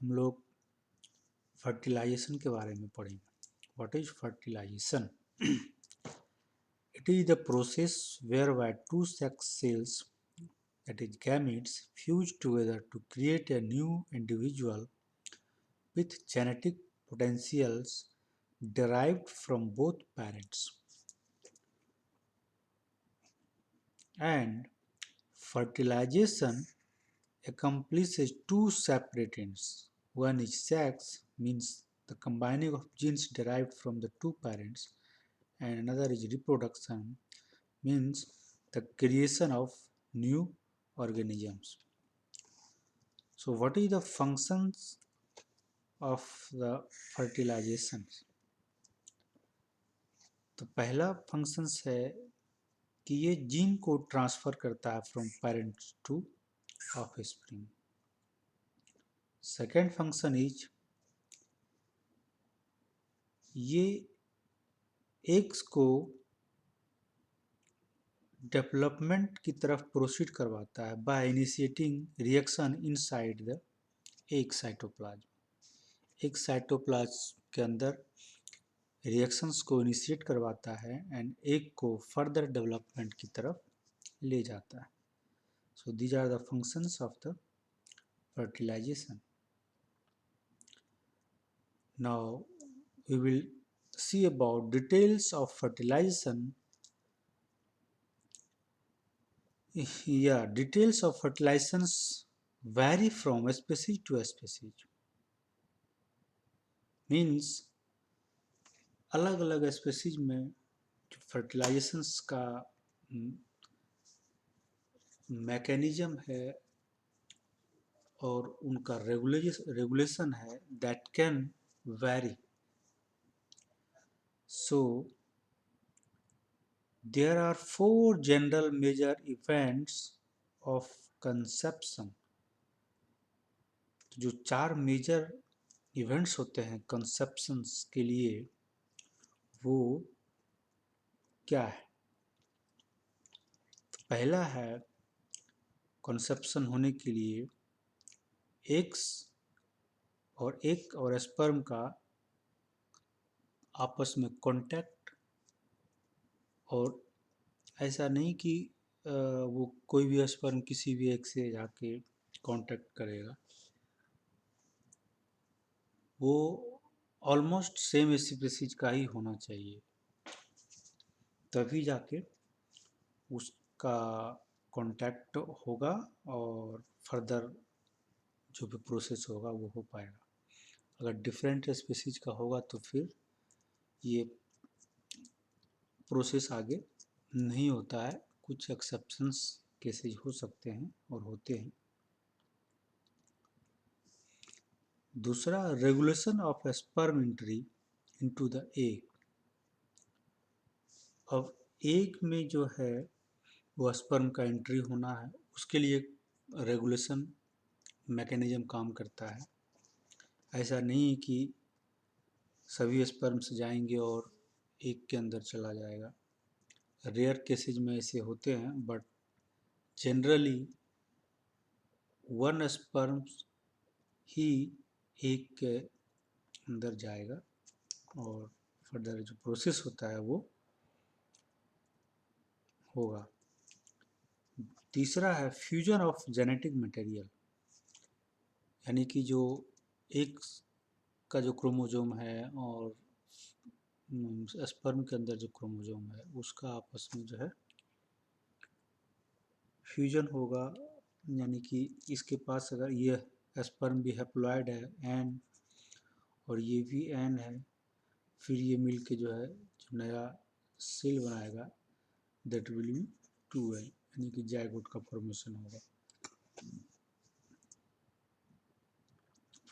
हम लोग फर्टिलाइजेशन के बारे में पढ़ेंगे. What is fertilization? It is the process whereby two sex cells, that is gametes, fuse together to create a new individual with genetic potentials derived from both parents. And fertilization accomplishes two separate ends. One is sex, means the combining of genes derived from the two parents, and another is reproduction, means the creation of new organisms. So, what is the functions of the fertilization? तो पहला functions है कि ये gene को transfer करता है from parents to offspring. Second function is ये eggs को डेवलपमेंट की तरफ प्रोसीड करवाता है by initiating reaction inside the egg cytoplasm. एक साइटोप्लाज्म के अंदर रिएक्शंस को इनिशिएट करवाता है एंड एग को फर्दर डेवलपमेंट की तरफ ले जाता है. So these are the functions of the fertilization. Now we will see about details of fertilization. Yeah, details of fertilizations vary from species to species. Means अलग अलग स्पेसीज में जो फर्टिलाइजेशंस का मैकेनिज्म है और उनका रेगुलेशन है that can vary. So there are four general major events of conception. तो जो चार मेजर इवेंट्स होते हैं कंसेप्शंस के लिए वो क्या है? तो पहला है कंसेप्शन होने के लिए एग्स और स्पर्म का आपस में कांटेक्ट. और ऐसा नहीं कि वो कोई भी स्पर्म किसी भी एग से जाके कांटेक्ट करेगा, वो ऑलमोस्ट सेम स्पीसीज का ही होना चाहिए, तभी जाके उसका कांटेक्ट होगा और फर्दर जो भी प्रोसेस होगा वो हो पाएगा. अगर डिफरेंट स्पीसीज का होगा तो फिर ये प्रोसेस आगे नहीं होता है. कुछ एक्सेप्शंस केसेज हो सकते हैं और होते हैं. दूसरा, regulation of sperm entry into the egg. अब एग में जो है वो स्पर्म का एंट्री होना है, उसके लिए रेगुलेशन मैकेनिज्म काम करता है. ऐसा नहीं कि सभी स्पर्म्स जाएंगे और एग के अंदर चला जाएगा. रेयर केसेज में ऐसे होते हैं, but generally one sperm he egg के अंदर जाएगा और फर्दर जो प्रोसेस होता है वो होगा. तीसरा है फ्यूजन ऑफ जेनेटिक मटेरियल, यानी कि जो एक का जो क्रोमोजोम है और स्पर्म के अंदर जो क्रोमोजोम है उसका आपस में जो है फ्यूजन होगा. यानी कि इसके पास अगर ये स्पर्म भी हैप्लॉइड है एन और ये भी एन है, फिर ये मिल के जो है जो नया सेल बनाएगा दैट विल बी 2N, यानी कि जाइगोट का फॉर्मेशन होगा.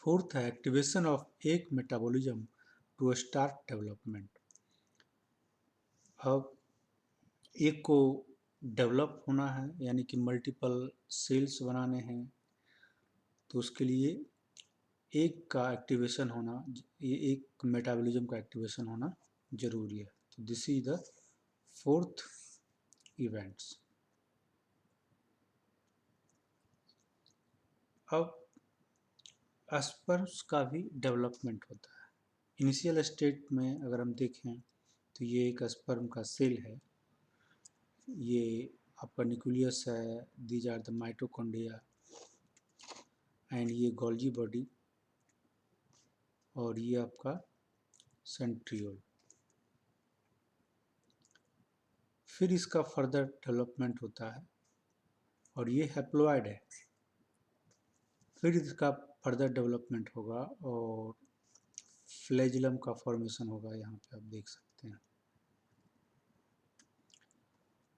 फोर्थ है activation of egg metabolism to start development. अब एग को डेवलप होना है, यानी कि मल्टीपल सेल्स बनाने हैं, तो उसके लिए एग का एक्टिवेशन होना, ये एक मेटाबॉलिज्म का एक्टिवेशन होना जरूरी है. तो this is the fourth events. अब स्पर्म्स का भी डेवलपमेंट होता है। इनिशियल स्टेट में अगर हम देखें तो ये एक स्पर्म का सेल है, ये आपका न्यूक्लियस है, these are the mitochondria and ये गोल्जी बॉडी और ये आपका सेंट्रियोल। फिर इसका फर्दर डेवलपमेंट होता है और ये हैप्लॉइड है। फिर इसका फर्दर डेवलपमेंट होगा और फ्लैजिलम का फॉर्मेशन होगा, यहाँ पे आप देख सकते हैं।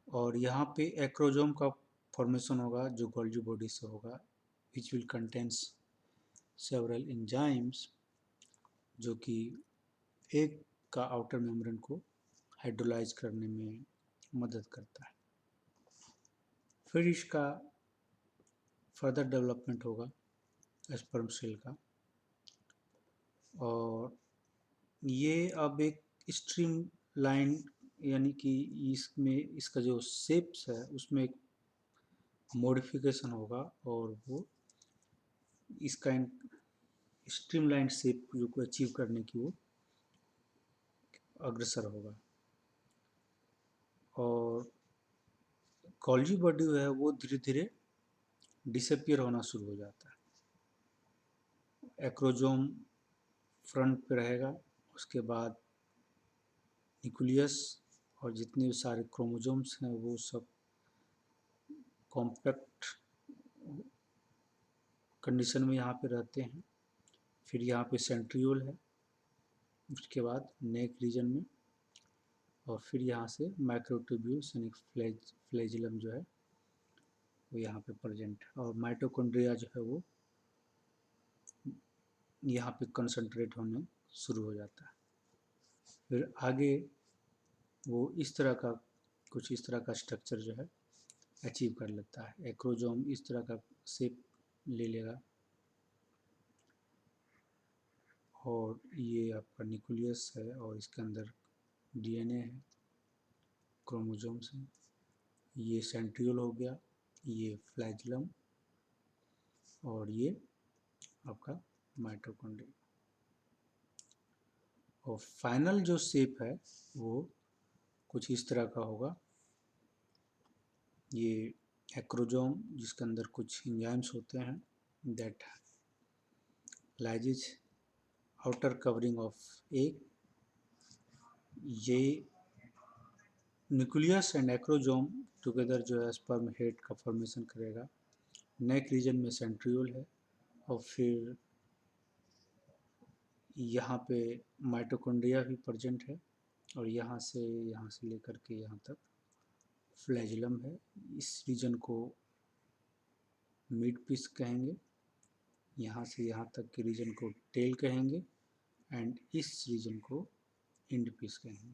और यहाँ पे एक्रोजोम का फॉर्मेशन होगा जो गोल्जी बॉडी से होगा, which will contains several enzymes, जो कि एग का आउटर मेम्ब्रेन को हाइड्रोलाइज करने में मदद करता है। फिर इसका फर्दर डेवलपमेंट होगा स्पर्म सेल का, और ये अब एक स्ट्रीम लाइन, यानी कि इसमें इसका जो शेप्स है उसमें एक मॉडिफिकेशन होगा और वो इसका स्ट्रीमलाइन शेप जो को अचीव करने की वो अग्रसर होगा। और गोल्जी बॉडी है वो धीरे धीरे डिसअपियर होना शुरू हो जाता है। एक्रोजोम फ्रंट पे रहेगा, उसके बाद न्यूक्लियस और जितने भी सारे क्रोमोजोम्स हैं वो सब कॉम्पैक्ट कंडीशन में यहाँ पे रहते हैं। फिर यहाँ पे सेंट्रियोल है, उसके बाद नेक रीजन में, और फिर यहाँ से माइक्रोट्यूब्यूल्स यानी फ्लैजिलम जो है वो यहाँ पे प्रेजेंट है, और माइटोकॉन्ड्रिया जो है वो यहाँ पे कंसंट्रेट होने शुरू हो जाता है। फिर आगे वो इस तरह का कुछ इस तरह का स्ट्रक्चर जो है अचीव कर लेता है। एक्रोजोम इस तरह का शेप ले लेगा और ये आपका न्यूक्लियस है और इसके अंदर डीएनए है, क्रोमोजोम्स हैं। ये सेंट्रियोल हो गया, ये फ्लैजिलम और ये आपका माइटोकॉन्ड्रिया। और फाइनल जो शेप है वो कुछ इस तरह का होगा। ये एक्रोजोम जिसके अंदर कुछ एंजाइम्स होते हैं that lyses outer covering of egg. ये न्यूक्लियस एंड एक्रोजोम टुगेदर जो है स्पर्म हेड का फॉर्मेशन करेगा। नेक रीजन में सेंट्रियोल है और फिर यहाँ पे माइटोकॉन्ड्रिया भी प्रेजेंट है और यहाँ से लेकर के यहाँ तक फ्लैजिलम है। इस रीजन को मिड पीस कहेंगे, यहाँ से यहाँ तक के रीजन को टेल कहेंगे एंड इस रीजन को एंड पीस कहेंगे।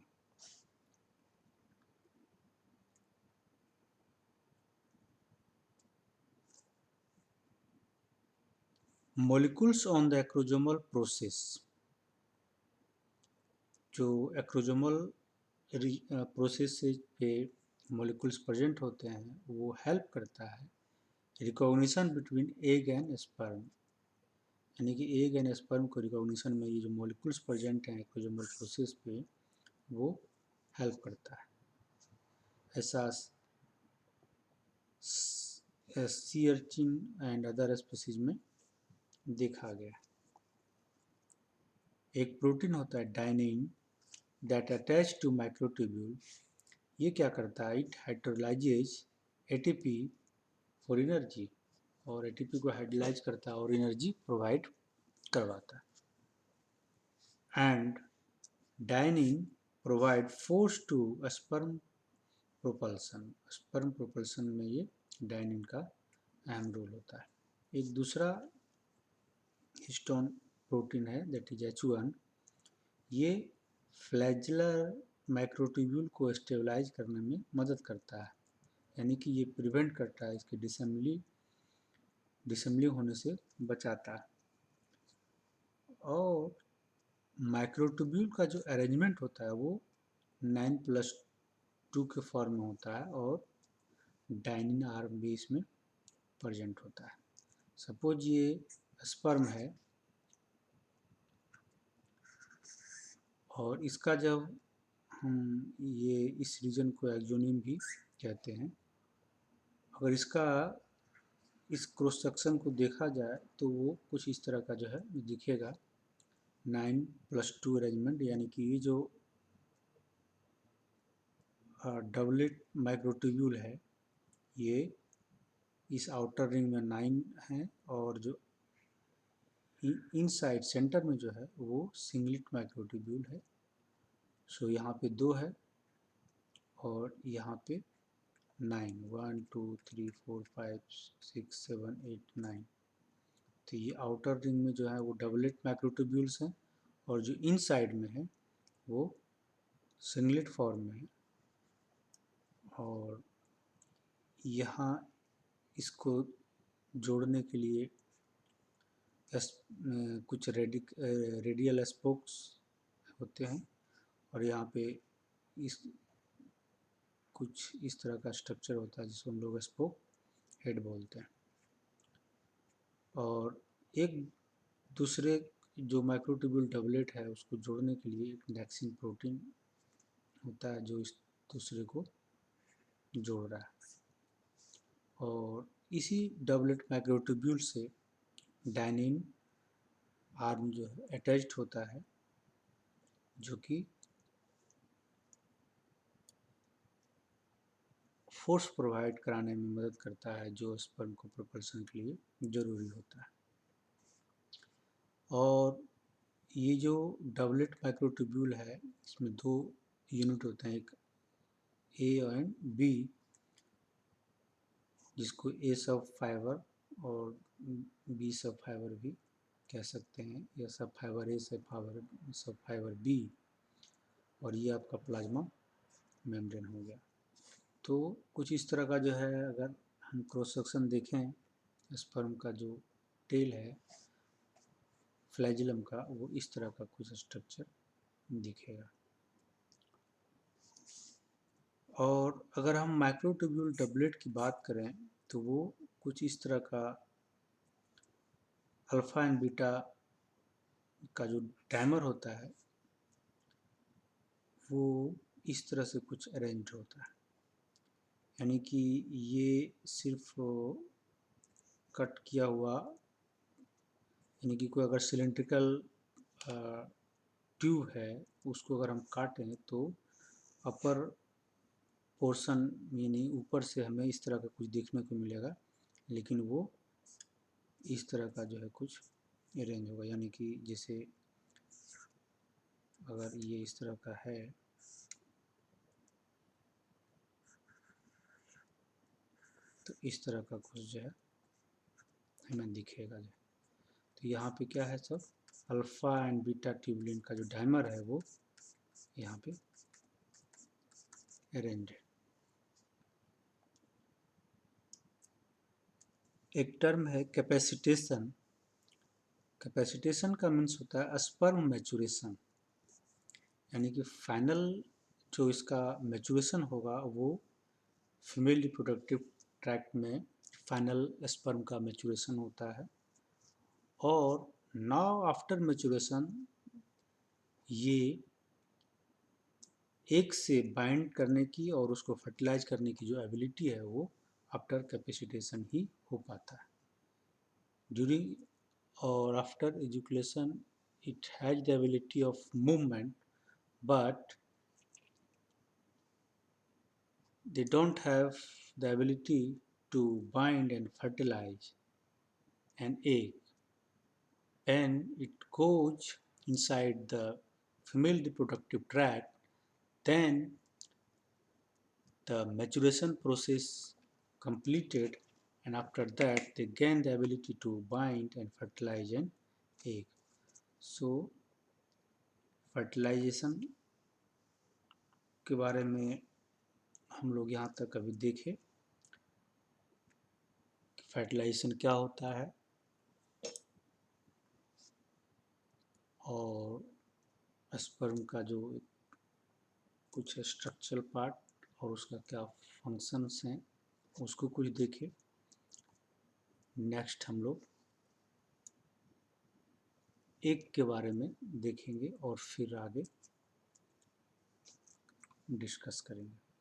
Molecules on the acrosomal process. जो एक्रोजोमल प्रोसेस पे मॉलिक्यूल्स प्रेजेंट होते हैं वो हेल्प करता है recognition between egg and sperm, यानी कि एग एंड स्पर्म को रिकॉग्निशन में ये जो मॉलिक्यूल्स प्रेजेंट हैं एक्रोजोमल प्रोसेस पे वो हेल्प करता है। ऐसा sea urchin and other species में देखा गया। एक प्रोटीन होता है डायनिन दैट अटैच टू माइक्रोट्यूब्यूल। ये क्या करता है, it hydrolyses ATP for energy, और एटीपी को हाइड्रोलाइज करता है और एनर्जी प्रोवाइड करवाता है। And dynein provide force to sperm propulsion. Sperm propulsion में ये डायनिन का अहम रोल होता है। एक दूसरा हिस्टोन प्रोटीन है दैट इज H1। ये फ्लैजिलर माइक्रोट्यूब्यूल को स्टेबलाइज करने में मदद करता है, यानी कि ये प्रिवेंट करता है, इसके डिसेंबली होने से बचाता है। और माइक्रोट्यूब्यूल का जो अरेंजमेंट होता है वो 9+2 के फॉर्म में होता है और डायनिन आर्म भी इसमें प्रेजेंट होता है। सपोज ये स्पर्म है और इसका जब हम ये इस रीजन को एक्सोनिम भी कहते हैं। अगर इसका इस क्रॉस सेक्शन को देखा जाए तो वो कुछ इस तरह का जो है दिखेगा, 9+2 अरेंजमेंट, यानी कि ये जो डबलेट माइक्रोट्यूब्यूल है ये इस आउटर रिंग में 9 है, और जो इनसाइड सेंटर में जो है वो सिंगलेट माइक्रोट्यूब्यूल है। सो यहाँ पे 2 है और यहाँ पे 9, 1 2 3 4 5 6 7 8 9। तो ये आउटर रिंग में जो है वो डबलेट माइक्रोट्यूब्यूल्स हैं, और जो इनसाइड में है वो सिंगलेट फॉर्म में है। और यहाँ इसको जोड़ने के लिए कुछ रेडियल स्पोक्स होते हैं, और यहाँ पे इस कुछ इस तरह का स्ट्रक्चर होता है जिसको हम लोग स्पोक हेड बोलते हैं। और एक दूसरे जो माइक्रोट्यूब्यूल डबलेट है उसको जोड़ने के लिए एक नेक्सिन प्रोटीन होता है जो इस दूसरे को जोड़ रहा है, और इसी डबलेट माइक्रोट्यूब्यूल से डायनिन आर्म जो है अटैच्ड होता है, जो कि फोर्स प्रोवाइड कराने में मदद करता है जो स्पर्म को प्रोपल्शन के लिए ज़रूरी होता है। और ये जो डबलेट माइक्रोट्यूब्यूल है इसमें 2 यूनिट होते हैं, एक ए एंड बी, जिसको ए सब फाइबर और बी सब फाइबर भी कह सकते हैं, या सब फाइबर ए सब फाइबर बी, और ये आपका प्लाज्मा मेम्ब्रेन हो गया। तो कुछ इस तरह का जो है, अगर हम क्रॉस सेक्शन देखें स्पर्म का जो टेल है फ्लैजिलम का, वो इस तरह का कुछ स्ट्रक्चर दिखेगा। और अगर हम माइक्रोट्यूब्यूल डबलेट की बात करें तो वो कुछ इस तरह का अल्फा एंड बीटा का जो डायमर होता है वो इस तरह से कुछ अरेंज होता है, यानी कि ये सिर्फ कट किया हुआ, यानी कि कोई अगर सिलेंड्रिकल ट्यूब है उसको अगर हम काटें तो अपर पोर्शन यानी ऊपर से हमें इस तरह का कुछ देखने को मिलेगा, लेकिन वो इस तरह का जो है कुछ अरेंज होगा, यानी कि जैसे अगर ये इस तरह का है तो इस तरह का कुछ जो है हमें दिखेगा। जो तो यहाँ पे क्या है, सब अल्फा एंड बीटा ट्यूबुलिन का जो डायमर है वो यहाँ पे अरेंज है। एक टर्म है कैपेसिटेशन। कैपेसिटेशन का मीन्स होता है स्पर्म मैचुरेशन, यानी कि फाइनल जो इसका मैचुरेशन होगा वो फीमेल रिप्रोडक्टिव ट्रैक्ट में फाइनल स्पर्म का मैचुरेशन होता है। और नाउ आफ्टर मैचुरेशन ये एक से बाइंड करने की और उसको फर्टिलाइज करने की जो एबिलिटी है वो आफ्टर कैपेसिटेशन ही हो पाता है। ड्यूरिंग और after education it has the ability of movement, but they don't have the ability to bind and fertilize an egg. When it goes inside the female reproductive tract, then the maturation process completed, and after that they gain the ability to bind and fertilize an egg. So fertilization के बारे में हम लोग यहाँ तक अभी देखें कि फर्टिलाइजेशन क्या होता है और स्पर्म का जो कुछ स्ट्रक्चरल पार्ट और उसका क्या फंक्शंस हैं उसको कुछ देखें। नेक्स्ट हम लोग एग के बारे में देखेंगे और फिर आगे डिस्कस करेंगे।